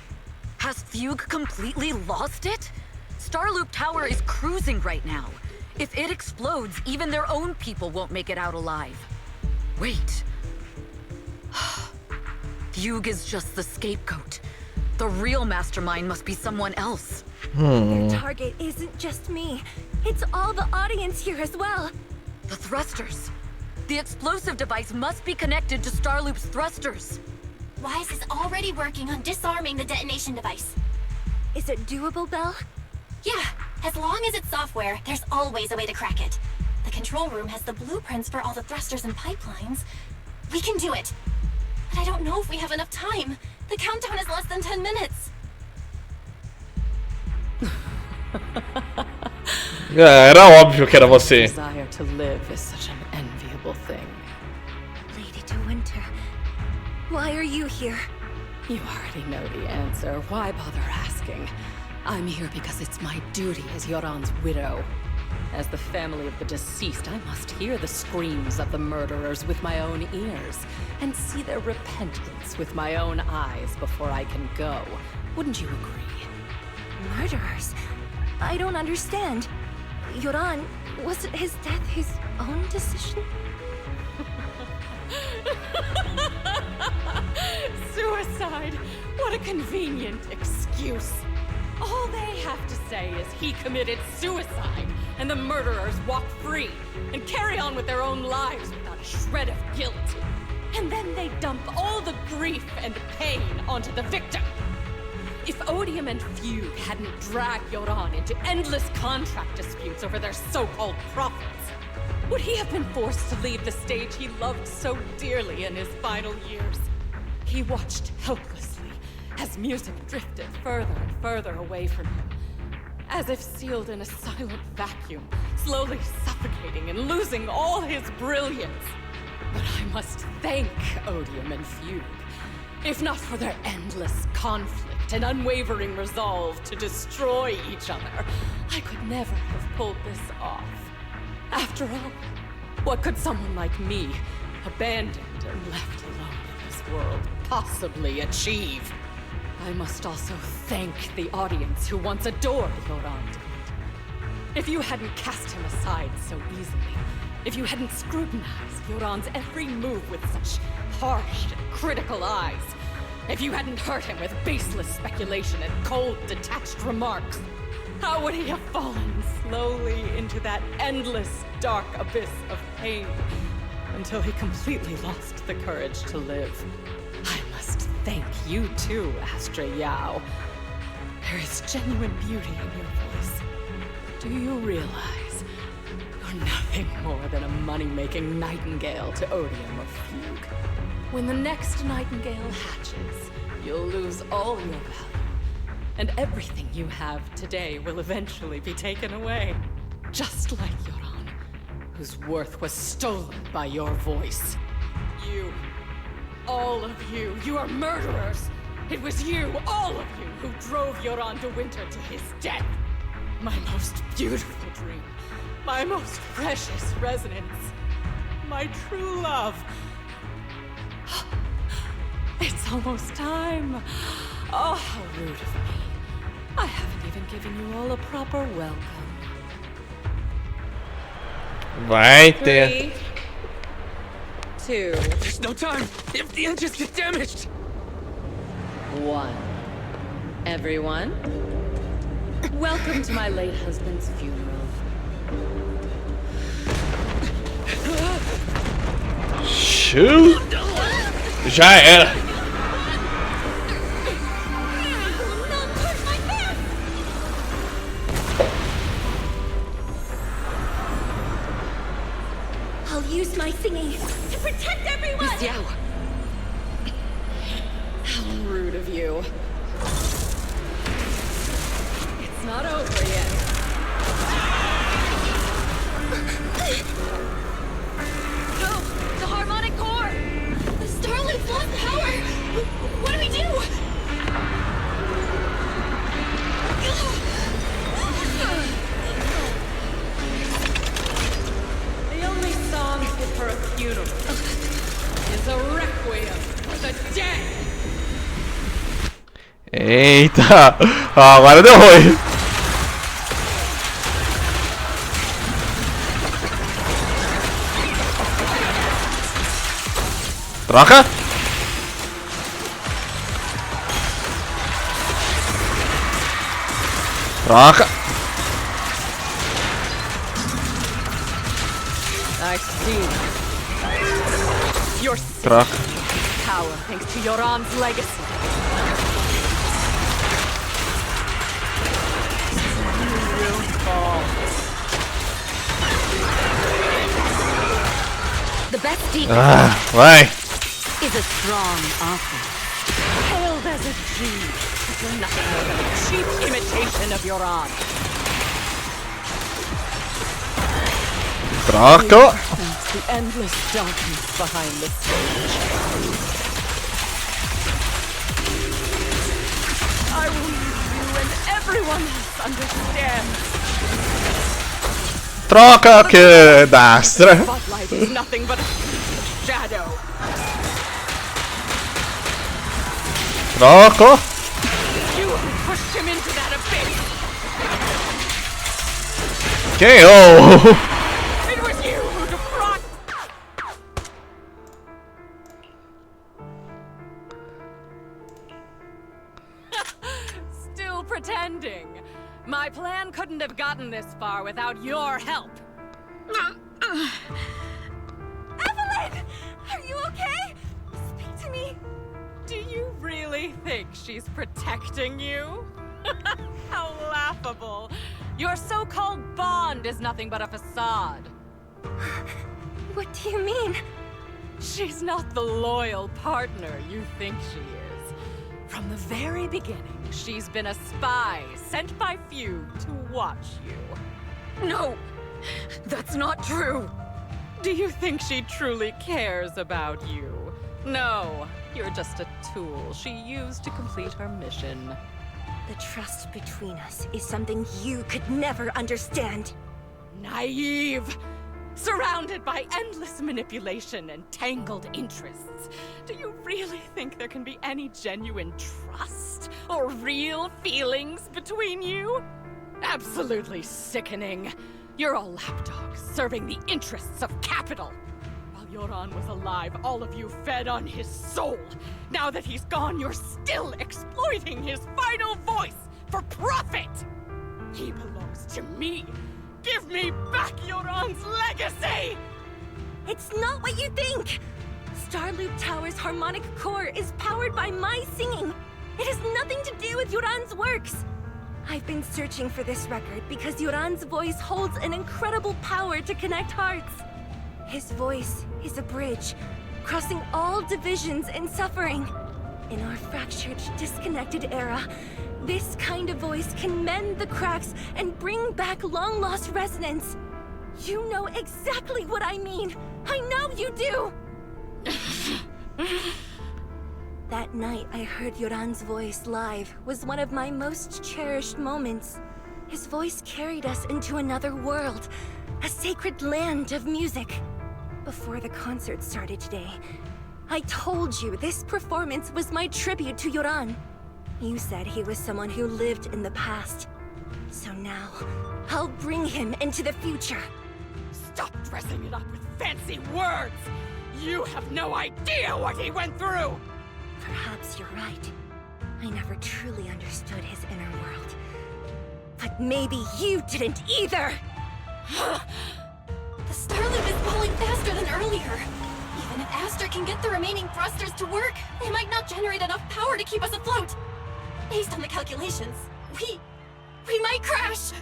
Has Fugue completely lost it? Starloop Tower is cruising right now. If it explodes, even their own people won't make it out alive. Wait. Fugue is just the scapegoat. The real mastermind must be someone else. Their target isn't just me. It's all the audience here as well. The thrusters. The explosive device must be connected to Starloop's thrusters. Wise is already working on disarming the detonation device. Is it doable, Belle? Yeah, as long as it's software, there's always a way to crack it. The control room has the blueprints for all the thrusters and pipelines. We can do it. But I don't know if we have enough time. The countdown is less than 10 minutes. Era óbvio que era você. Desire to live is such an enviable thing. Lady De Winter, why are you here? You already know the answer. Why bother asking? I'm here because it's my duty as Yoran's widow. As the family of the deceased, I must hear the screams of the murderers with my own ears, and see their repentance with my own eyes before I can go. Wouldn't you agree? Murderers? I don't understand. Yoran, wasn't his death his own decision? Suicide! What a convenient excuse. All they have to say is he committed suicide, and the murderers walk free and carry on with their own lives without a shred of guilt. And then they dump all the grief and pain onto the victim. If Odium and Fugue hadn't dragged Yoran into endless contract disputes over their so-called profits, would he have been forced to leave the stage he loved so dearly in his final years? He watched helplessly as music drifted further and further away from him, as if sealed in a silent vacuum, slowly suffocating and losing all his brilliance. But I must thank Odium and Fugue, if not for their endless conflict and unwavering resolve to destroy each other, I could never have pulled this off. After all, what could someone like me, abandoned and left alone in this world, possibly achieve? I must also thank the audience who once adored Yoran. If you hadn't cast him aside so easily, if you hadn't scrutinized Yoran's every move with such harsh and critical eyes, if you hadn't hurt him with baseless speculation and cold, detached remarks, how would he have fallen slowly into that endless, dark abyss of pain until he completely lost the courage to live? I must thank you too, Astra Yao. There is genuine beauty in your voice. Do you realize you're nothing more than a money-making nightingale to Odium or Fugue? When the next nightingale hatches, you'll lose all your value, and everything you have today will eventually be taken away. Just like Yoran, whose worth was stolen by your voice. You, all of you, you are murderers! It was you, all of you, who drove Yoran de Winter to his death! My most beautiful dream. My most precious resonance. My true love. It's almost time. Oh, how rude of me. I haven't even given you all a proper welcome. Vai ter. 3, 2, There's no time. If the engines get damaged. 1. Everyone, welcome to my late husband's funeral. Shoot! Já era. I'll use my singing to protect everyone! Miss Yao. How rude of you. It's not over yet. No! The harmonic core! The Starloop's lost power! What do we do? The only song fit for a funeral is a requiem for the dead. Eita! Ah, agora deu ruim. Troca! Troca! I see. Your Troca! power thanks to Yoran's legacy. You will fall. The best defense Vai! is a strong offense. Hailed as a G, you're nothing more than a cheap imitation of Yoran. Troca! Sense the endless darkness behind the stage. I will leave you and everyone else understands. Troca que dastra! Spotlight is nothing but a shadow. Troca! You pushed him into that abyss. KO! It was you who defrauded. Still pretending. My plan couldn't have gotten this far without your help. Evelyn! Are you okay? Speak to me. Do you really think she's protecting you? How laughable. Your so-called bond is nothing but a facade. What do you mean? She's not the loyal partner you think she is. From the very beginning, she's been a spy sent by few to watch you. No, that's not true. Do you think she truly cares about you? No, you're just a tool she used to complete her mission. The trust between us is something you could never understand. Naive! Surrounded by endless manipulation and tangled interests. Do you really think there can be any genuine trust or real feelings between you? Absolutely sickening. You're all lapdogs serving the interests of capital. While Yoran was alive, all of you fed on his soul. Now that he's gone, you're still exploiting his final voice for profit. He belongs to me. Give me back Yoran's legacy! It's not what you think! Starloop Tower's harmonic core is powered by my singing. It has nothing to do with Yoran's works. I've been searching for this record because Yoran's voice holds an incredible power to connect hearts. His voice is a bridge, crossing all divisions and suffering. In our fractured, disconnected era, this kind of voice can mend the cracks and bring back long-lost resonance. You know exactly what I mean. I know you do! That night I heard Yoran's voice live was one of my most cherished moments. His voice carried us into another world, a sacred land of music. Before the concert started today, I told you this performance was my tribute to Yoran. You said he was someone who lived in the past. So now, I'll bring him into the future. Stop dressing it up with fancy words! You have no idea what he went through! Perhaps you're right. I never truly understood his inner world. But maybe you didn't either! The star loop is falling faster than earlier. Even if Astra can get the remaining thrusters to work, they might not generate enough power to keep us afloat. Based on the calculations, we might crash!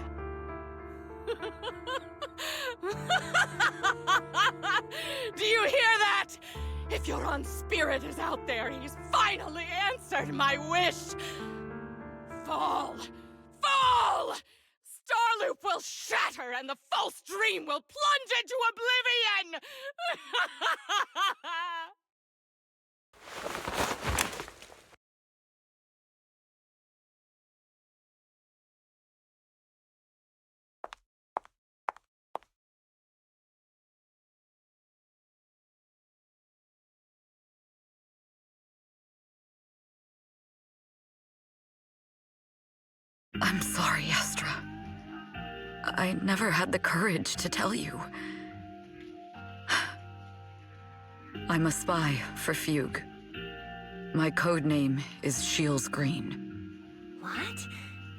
Do you hear that? If Yoran's spirit is out there, he's finally answered my wish! Fall! Fall! Starloop will shatter and the false dream will plunge into oblivion! I'm sorry, Astra. I never had the courage to tell you. I'm a spy for Fugue. My code name is Shields Green. What?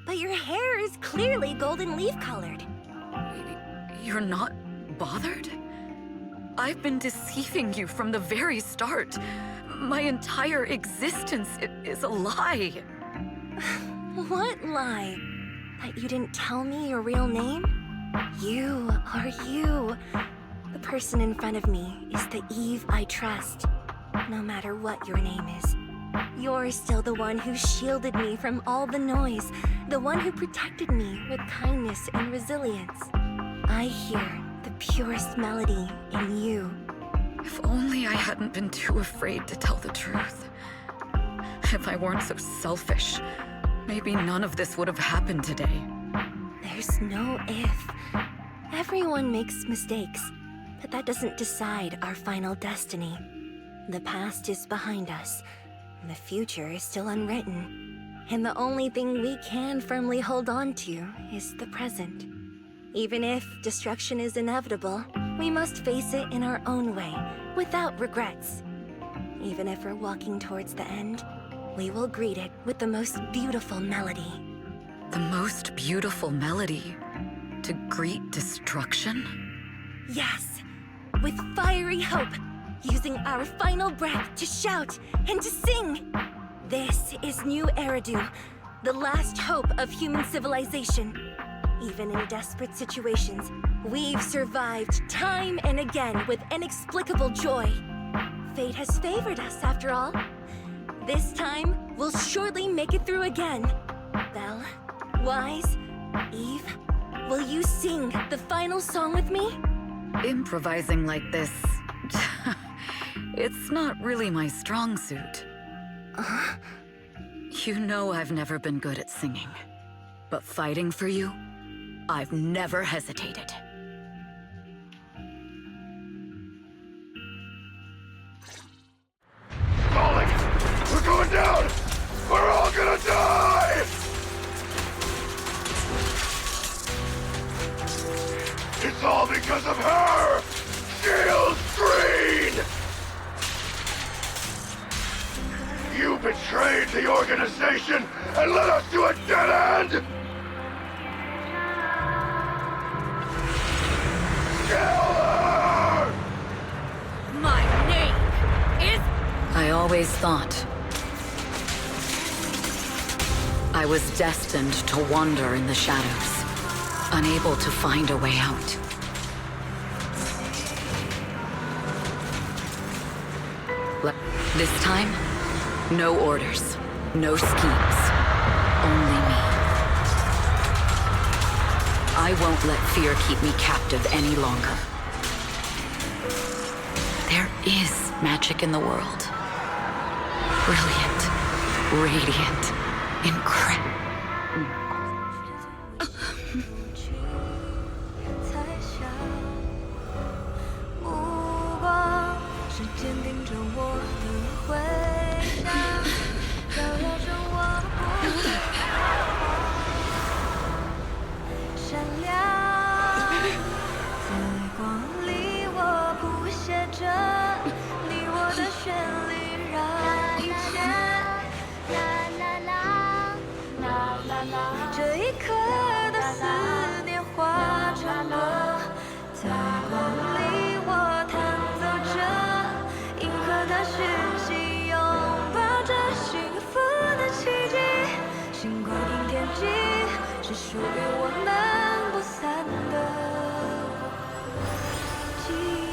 But your hair is clearly golden leaf-colored. You're not bothered? I've been deceiving you from the very start. My entire existence is a lie. What lie? That you didn't tell me your real name? You are you. The person in front of me is the Eve I trust. No matter what your name is. You're still the one who shielded me from all the noise. The one who protected me with kindness and resilience. I hear the purest melody in you. If only I hadn't been too afraid to tell the truth. If I weren't so selfish, maybe none of this would have happened today. There's no if. Everyone makes mistakes, but that doesn't decide our final destiny. The past is behind us. The future is still unwritten. And the only thing we can firmly hold on to is the present. Even if destruction is inevitable, we must face it in our own way, without regrets. Even if we're walking towards the end, we will greet it with the most beautiful melody. The most beautiful melody? To greet destruction? Yes, with fiery hope, using our final breath to shout and to sing. This is New Eridu, the last hope of human civilization. Even in desperate situations, we've survived time and again with inexplicable joy. Fate has favored us after all. This time, we'll surely make it through again. Belle, Wise, Eve, will you sing the final song with me? Improvising like this... it's not really my strong suit. You know I've never been good at singing. But fighting for you, I've never hesitated. Falling! We're going down! We're all gonna die! It's all because of her! Shields Green! You betrayed the organization and led us to a dead end! Kill her! My name is... I always thought I was destined to wander in the shadows, unable to find a way out. This time, no orders, no schemes, only me. I won't let fear keep me captive any longer. There is magic in the world. Brilliant, radiant, incredible. 是坚定着我的回响，照耀着我不会闪亮。在光里，我谱写着你我的旋律，让一切这一刻的思念化成歌。在光里，我弹奏着银河的讯息，拥抱着幸福的奇迹。星光顶天际，是属于我们不散的记忆。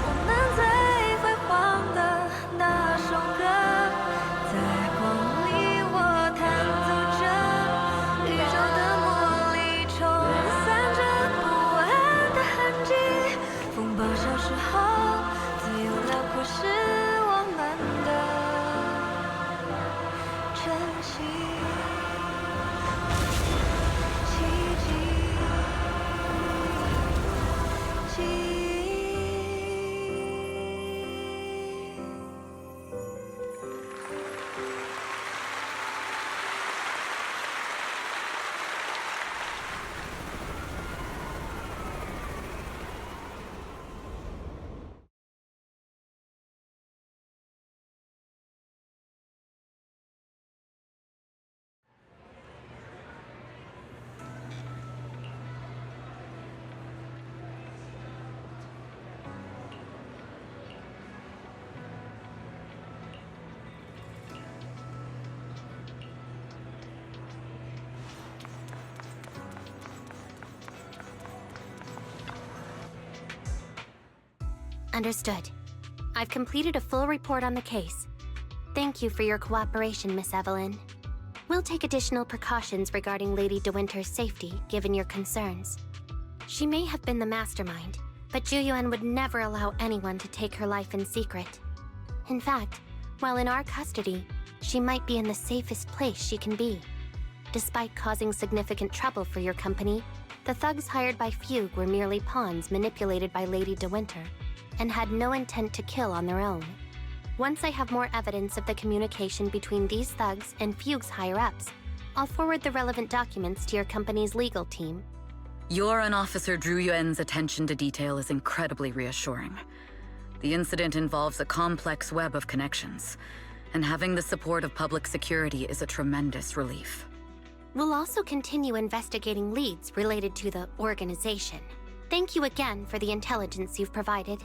我们最辉煌的那首歌，在光里我弹奏着，宇宙的魔力冲散着不安的痕迹。风暴消失后，自由辽阔是我们的珍惜。奇迹，记忆。Understood. I've completed a full report on the case. Thank you for your cooperation, Miss Evelyn. We'll take additional precautions regarding Lady De Winter's safety, given your concerns. She may have been the mastermind, but Juyuan would never allow anyone to take her life in secret. In fact, while in our custody, she might be in the safest place she can be. Despite causing significant trouble for your company, the thugs hired by Fugue were merely pawns manipulated by Lady De Winter, and had no intent to kill on their own. Once I have more evidence of the communication between these thugs and Fugue's higher-ups, I'll forward the relevant documents to your company's legal team. Your and Officer Zhu Yuan's attention to detail is incredibly reassuring. The incident involves a complex web of connections, and having the support of public security is a tremendous relief. We'll also continue investigating leads related to the organization. Thank you again for the intelligence you've provided.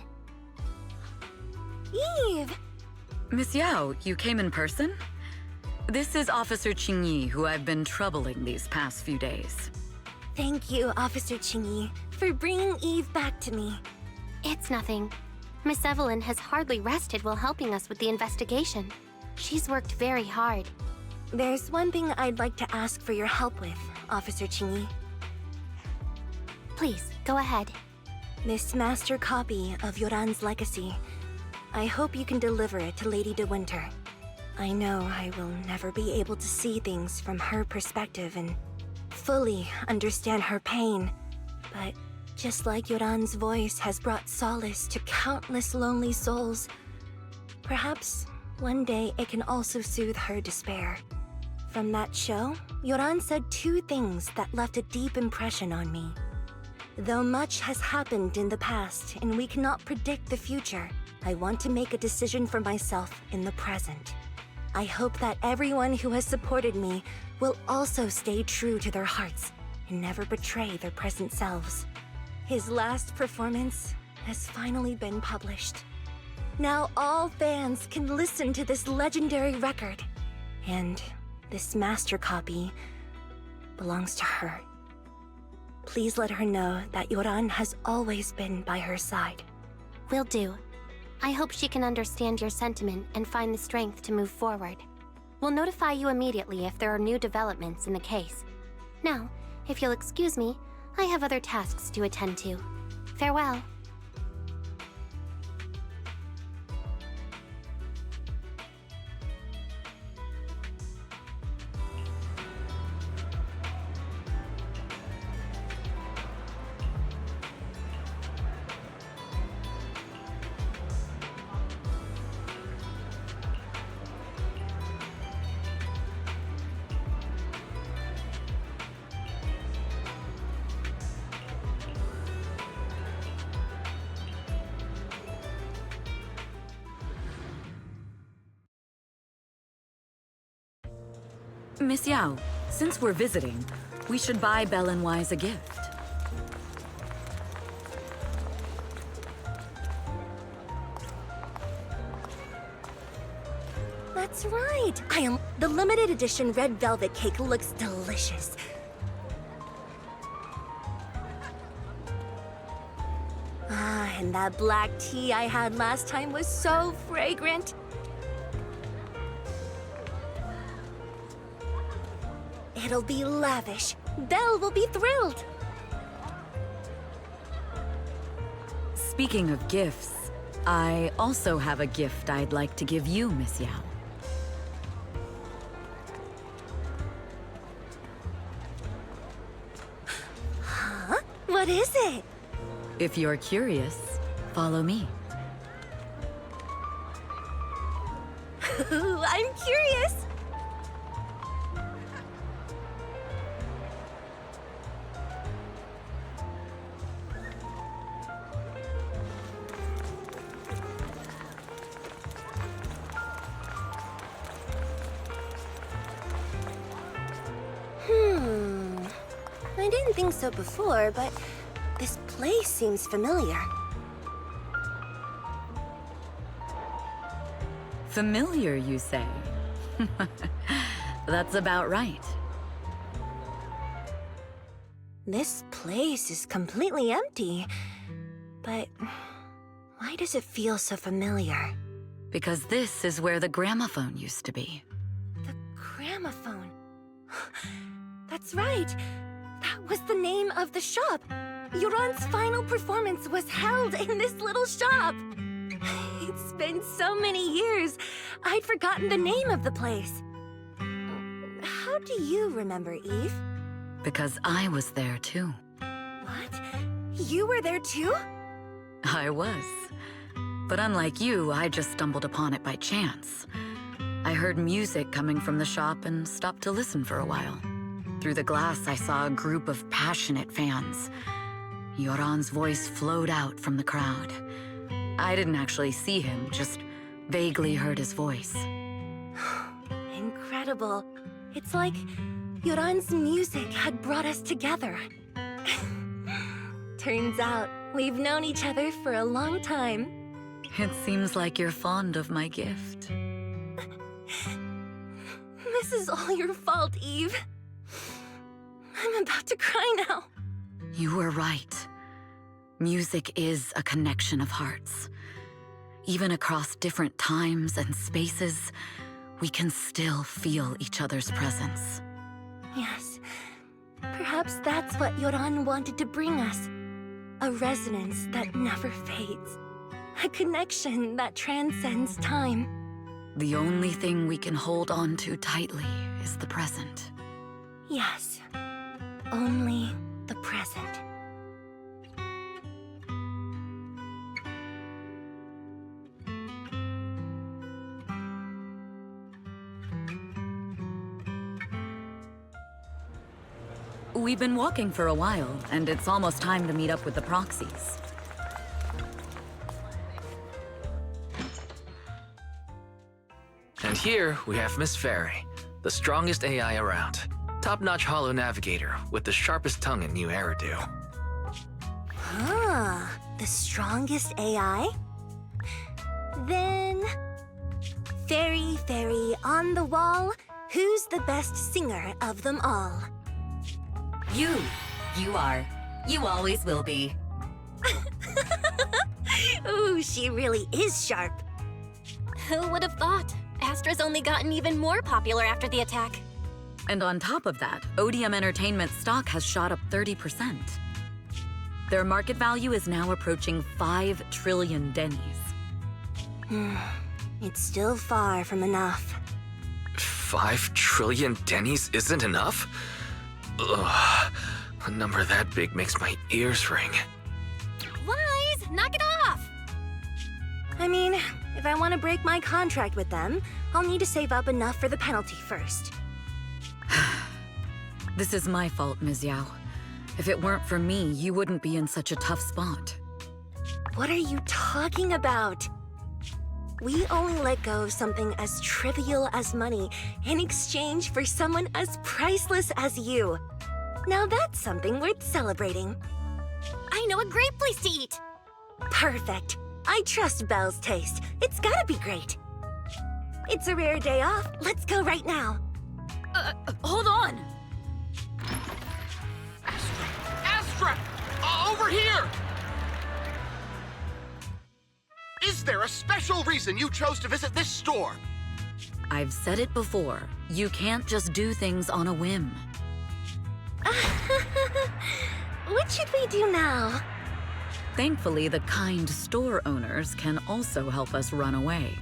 Eve! Miss Yao, you came in person? This is Officer Qingyi, who I've been troubling these past few days. Thank you, Officer Qingyi, for bringing Eve back to me. It's nothing. Miss Evelyn has hardly rested while helping us with the investigation. She's worked very hard. There's one thing I'd like to ask for your help with, Officer Qingyi. Please, go ahead. This master copy of Yoran's legacy. I hope you can deliver it to Lady De Winter. I know I will never be able to see things from her perspective and fully understand her pain. But just like Yoran's voice has brought solace to countless lonely souls, perhaps one day it can also soothe her despair. From that show, Yoran said two things that left a deep impression on me. Though much has happened in the past and we cannot predict the future, I want to make a decision for myself in the present. I hope that everyone who has supported me will also stay true to their hearts and never betray their present selves. His last performance has finally been published. Now all fans can listen to this legendary record. And this master copy belongs to her. Please let her know that Yoran has always been by her side. Will do. I hope she can understand your sentiment and find the strength to move forward. We'll notify you immediately if there are new developments in the case. Now, if you'll excuse me, I have other tasks to attend to. Farewell. Miss Yao, since we're visiting, we should buy Belle and Wise a gift. That's right. The limited edition red velvet cake looks delicious. Ah, and that black tea I had last time was so fragrant. It'll be lavish. Belle will be thrilled. Speaking of gifts, I also have a gift I'd like to give you, Miss Yao. Huh? What is it? If you're curious, follow me. I'm curious. I didn't think so before, but this place seems familiar. Familiar, you say? That's about right. This place is completely empty. But why does it feel so familiar? Because this is where the gramophone used to be. The gramophone. That's right. That was the name of the shop. Yoran's final performance was held in this little shop. It's been so many years, I'd forgotten the name of the place. How do you remember, Eve? Because I was there too. What? You were there too? I was. But unlike you, I just stumbled upon it by chance. I heard music coming from the shop and stopped to listen for a while. Through the glass, I saw a group of passionate fans. Yoran's voice flowed out from the crowd. I didn't actually see him, just vaguely heard his voice. Incredible. It's like Yoran's music had brought us together. Turns out, we've known each other for a long time. It seems like you're fond of my gift. This is all your fault, Eve. I'm about to cry now. You were right. Music is a connection of hearts. Even across different times and spaces, we can still feel each other's presence. Yes. Perhaps that's what Yoran wanted to bring us. A resonance that never fades. A connection that transcends time. The only thing we can hold on to tightly is the present. Yes. Only the present. We've been walking for a while, and it's almost time to meet up with the proxies. And here we have Miss Fairy, the strongest AI around. Top-notch holo navigator with the sharpest tongue and new hairdo. Ah, the strongest AI? Then... Fairy, on the wall, who's the best singer of them all? You. You are. You always will be. Ooh, she really is sharp. Who would have thought? Astra's only gotten even more popular after the attack. And on top of that, ODM Entertainment stock has shot up 30%. Their market value is now approaching 5 trillion dennies. It's still far from enough. 5 trillion dennies isn't enough? Ugh. A number that big makes my ears ring. Wise, knock it off! I mean, if I want to break my contract with them, I'll need to save up enough for the penalty first. This is my fault, Ms. Yao. If it weren't for me, you wouldn't be in such a tough spot. What are you talking about? We only let go of something as trivial as money in exchange for someone as priceless as you. Now that's something worth celebrating. I know a great place to eat! Perfect. I trust Belle's taste. It's gotta be great. It's a rare day off. Let's go right now. Hold on! Astra! Over here! Is there a special reason you chose to visit this store? I've said it before. You can't just do things on a whim. What should we do now? Thankfully, the kind store owners can also help us run away.